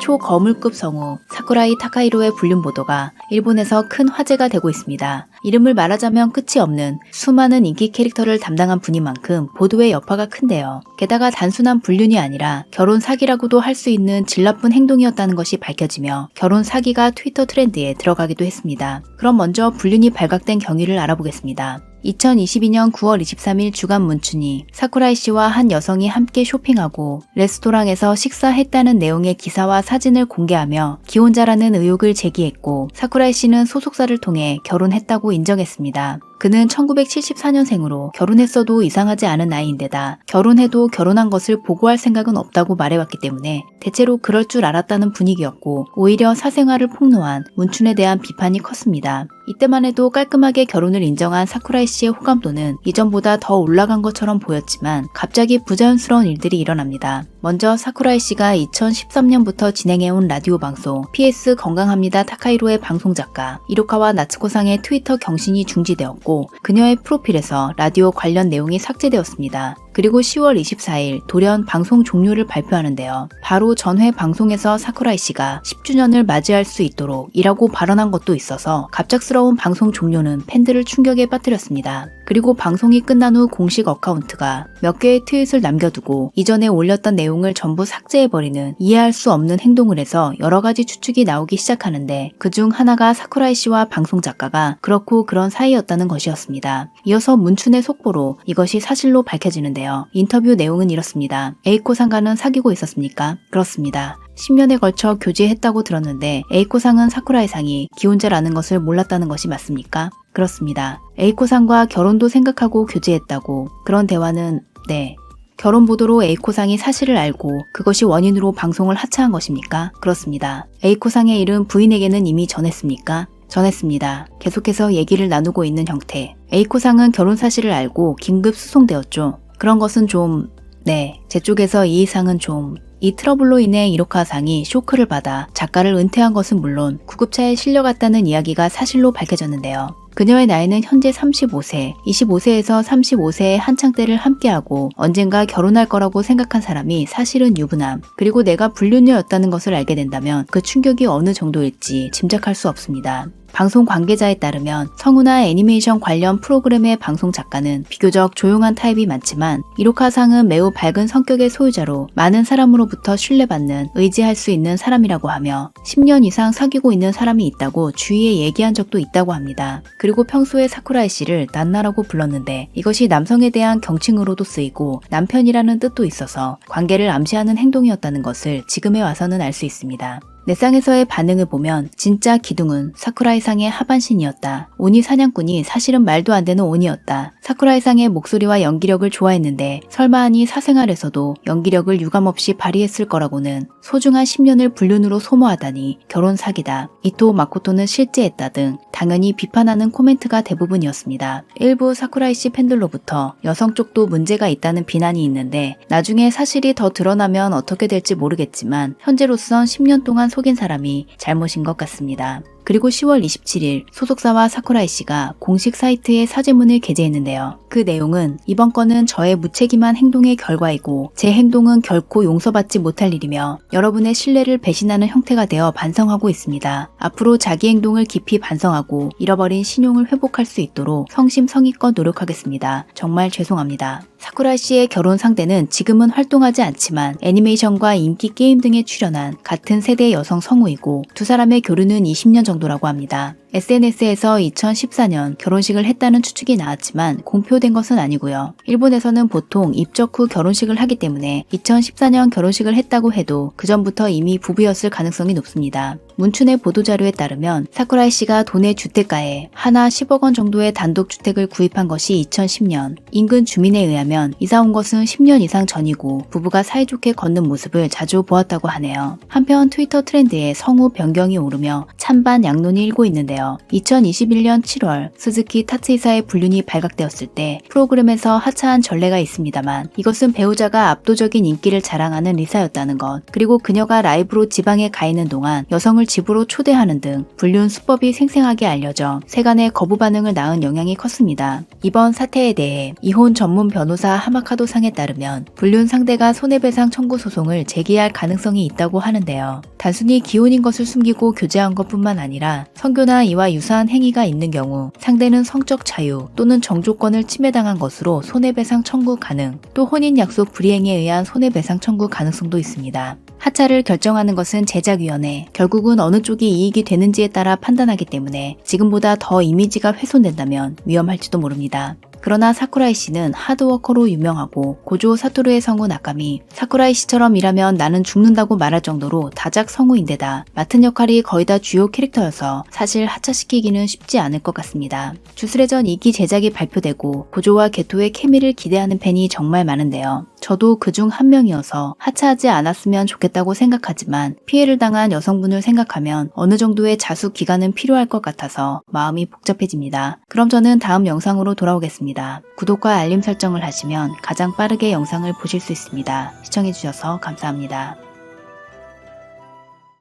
초거물급 성우 사쿠라이 타카히로의 불륜 보도가 일본에서 큰 화제가 되고 있습니다. 이름을 말하자면 끝이 없는 수많은 인기 캐릭터를 담당한 분인 만큼 보도의 여파가 큰데요. 게다가 단순한 불륜이 아니라 결혼 사기라고도 할 수 있는 질 나쁜 행동이었다는 것이 밝혀지며 결혼 사기가 트위터 트렌드에 들어가기도 했습니다. 그럼 먼저 불륜이 발각된 경위를 알아보겠습니다. 2022년 9월 23일 주간 문춘이 사쿠라이 씨와 한 여성이 함께 쇼핑하고 레스토랑에서 식사했다는 내용의 기사와 사진을 공개하며 기혼자라는 의혹을 제기했고 사쿠라이 씨는 소속사를 통해 결혼했다고 인정했습니다. 그는 1974년생으로 결혼했어도 이상하지 않은 나이인데다 결혼해도 결혼한 것을 보고할 생각은 없다고 말해왔기 때문에 대체로 그럴 줄 알았다는 분위기였고 오히려 사생활을 폭로한 문춘에 대한 비판이 컸습니다. 이때만 해도 깔끔하게 결혼을 인정한 사쿠라이 씨의 호감도는 이전보다 더 올라간 것처럼 보였지만 갑자기 부자연스러운 일들이 일어납니다. 먼저 사쿠라이 씨가 2013년부터 진행해온 라디오 방송 PS 건강합니다 타카히로의 방송작가 이로카와 나츠코상의 트위터 경신이 중지되었고 그녀의 프로필에서 라디오 관련 내용이 삭제되었습니다. 그리고 10월 24일 돌연 방송 종료를 발표하는데요. 바로 전회 방송에서 사쿠라이 씨가 10주년을 맞이할 수 있도록 이라고 발언한 것도 있어서 갑작스러운 방송 종료는 팬들을 충격에 빠뜨렸습니다. 그리고 방송이 끝난 후 공식 어카운트가 몇 개의 트윗을 남겨두고 이전에 올렸던 내용을 전부 삭제해버리는 이해할 수 없는 행동을 해서 여러 가지 추측이 나오기 시작하는데 그중 하나가 사쿠라이 씨와 방송 작가가 그렇고 그런 사이였다는 것이었습니다. 이어서 문춘의 속보로 이것이 사실로 밝혀지는데요. 인터뷰 내용은 이렇습니다. 에이코 상과는 사귀고 있었습니까? 그렇습니다. 10년에 걸쳐 교제했다고 들었는데 에이코 상은 사쿠라이 상이 기혼자라는 것을 몰랐다는 것이 맞습니까? 그렇습니다. 에이코 상과 결혼도 생각하고 교제했다고 그런 대화는 네. 결혼 보도로 에이코 상이 사실을 알고 그것이 원인으로 방송을 하차한 것입니까? 그렇습니다. 에이코 상의 일은 부인에게는 이미 전했습니까? 전했습니다. 계속해서 얘기를 나누고 있는 형태. 에이코 상은 결혼 사실을 알고 긴급 수송되었죠. 그런 것은 좀 네, 제 쪽에서 이 이상은 좀 이 트러블로 인해 이로카 상이 쇼크를 받아 작가를 은퇴한 것은 물론 구급차에 실려갔다는 이야기가 사실로 밝혀졌는데요. 그녀의 나이는 현재 35세, 25세에서 35세의 한창 때를 함께하고 언젠가 결혼할 거라고 생각한 사람이 사실은 유부남, 그리고 내가 불륜녀였다는 것을 알게 된다면 그 충격이 어느 정도일지 짐작할 수 없습니다. 방송 관계자에 따르면 성우나 애니메이션 관련 프로그램의 방송 작가는 비교적 조용한 타입이 많지만 이로카 상은 매우 밝은 성격의 소유자로 많은 사람으로부터 신뢰받는 의지할 수 있는 사람이라고 하며 10년 이상 사귀고 있는 사람이 있다고 주위에 얘기한 적도 있다고 합니다. 그리고 평소에 사쿠라이 씨를 난나라고 불렀는데 이것이 남성에 대한 경칭으로도 쓰이고 남편이라는 뜻도 있어서 관계를 암시하는 행동이었다는 것을 지금에 와서는 알 수 있습니다. 넷상에서의 반응을 보면 진짜 기둥은 사쿠라이 상의 하반신이었다. 오니 사냥꾼이 사실은 말도 안 되는 오니였다. 사쿠라이 상의 목소리와 연기력을 좋아했는데 설마 하니 사생활에서도 연기력을 유감없이 발휘했을 거라고는 소중한 10년을 불륜으로 소모하다니 결혼 사기다. 이토 마코토는 실제했다 등 당연히 비판하는 코멘트가 대부분이었습니다. 일부 사쿠라이 씨 팬들로부터 여성 쪽도 문제가 있다는 비난이 있는데 나중에 사실이 더 드러나면 어떻게 될지 모르겠지만 현재로선 10년 동안 속인 사람이 잘못인 것 같습니다. 그리고 10월 27일 소속사와 사쿠라이 씨가 공식 사이트에 사죄문을 게재했는데요. 그 내용은 이번 건은 저의 무책임한 행동의 결과이고 제 행동은 결코 용서받지 못할 일이며 여러분의 신뢰를 배신하는 형태가 되어 반성하고 있습니다. 앞으로 자기 행동을 깊이 반성하고 잃어버린 신용을 회복할 수 있도록 성심성의껏 노력하겠습니다. 정말 죄송합니다. 사쿠라이 씨의 결혼 상대는 지금은 활동하지 않지만 애니메이션과 인기 게임 등에 출연한 같은 세대의 여성 성우이고 두 사람의 교류는 20년 정도라고 합니다. SNS에서 2014년 결혼식을 했다는 추측이 나왔지만 공표된 것은 아니고요. 일본에서는 보통 입적 후 결혼식을 하기 때문에 2014년 결혼식을 했다고 해도 그 전부터 이미 부부였을 가능성이 높습니다. 문춘의 보도자료에 따르면 사쿠라이 씨가 도내 주택가에 하나 10억 원 정도의 단독주택을 구입한 것이 2010년, 인근 주민에 의하면 이사 온 것은 10년 이상 전이고 부부가 사이좋게 걷는 모습을 자주 보았다고 하네요. 한편 트위터 트렌드에 성우 변경이 오르며 찬반 양론이 일고 있는데요. 2021년 7월 스즈키 타츠이사의 불륜이 발각되었을 때 프로그램에서 하차한 전례가 있습니다만 이것은 배우자가 압도적인 인기를 자랑하는 리사였다는 것, 그리고 그녀가 라이브로 지방에 가 있는 동안 여성을 집으로 초대하는 등 불륜 수법이 생생하게 알려져 세간의 거부 반응을 낳은 영향이 컸습니다. 이번 사태에 대해 이혼 전문 변호사 하마카도 상에 따르면 불륜 상대가 손해배상 청구 소송을 제기할 가능성이 있다고 하는데요. 단순히 기혼인 것을 숨기고 교제한 것뿐만 아니라 성교나 이와 유사한 행위가 있는 경우 상대는 성적 자유 또는 정조권을 침해당한 것으로 손해배상 청구 가능, 또 혼인약속 불이행에 의한 손해배상 청구 가능성도 있습니다. 하차를 결정하는 것은 제작위원회, 결국은 어느 쪽이 이익이 되는지에 따라 판단하기 때문에 지금보다 더 이미지가 훼손된다면 위험할지도 모릅니다. 그러나 사쿠라이 씨는 하드워커로 유명하고 고조 사토루의 성우 나카미, 사쿠라이 씨처럼 일하면 나는 죽는다고 말할 정도로 다작 성우인데다 맡은 역할이 거의 다 주요 캐릭터여서 사실 하차시키기는 쉽지 않을 것 같습니다. 주스레 전 2기 제작이 발표되고 고조와 게토의 케미를 기대하는 팬이 정말 많은데요. 저도 그중 한 명이어서 하차하지 않았으면 좋겠다고 생각하지만 피해를 당한 여성분을 생각하면 어느 정도의 자숙 기간은 필요할 것 같아서 마음이 복잡해집니다. 그럼 저는 다음 영상으로 돌아오겠습니다. 구독과 알림 설정을 하시면 가장 빠르게 영상을 보실 수 있습니다. 시청해주셔서 감사합니다.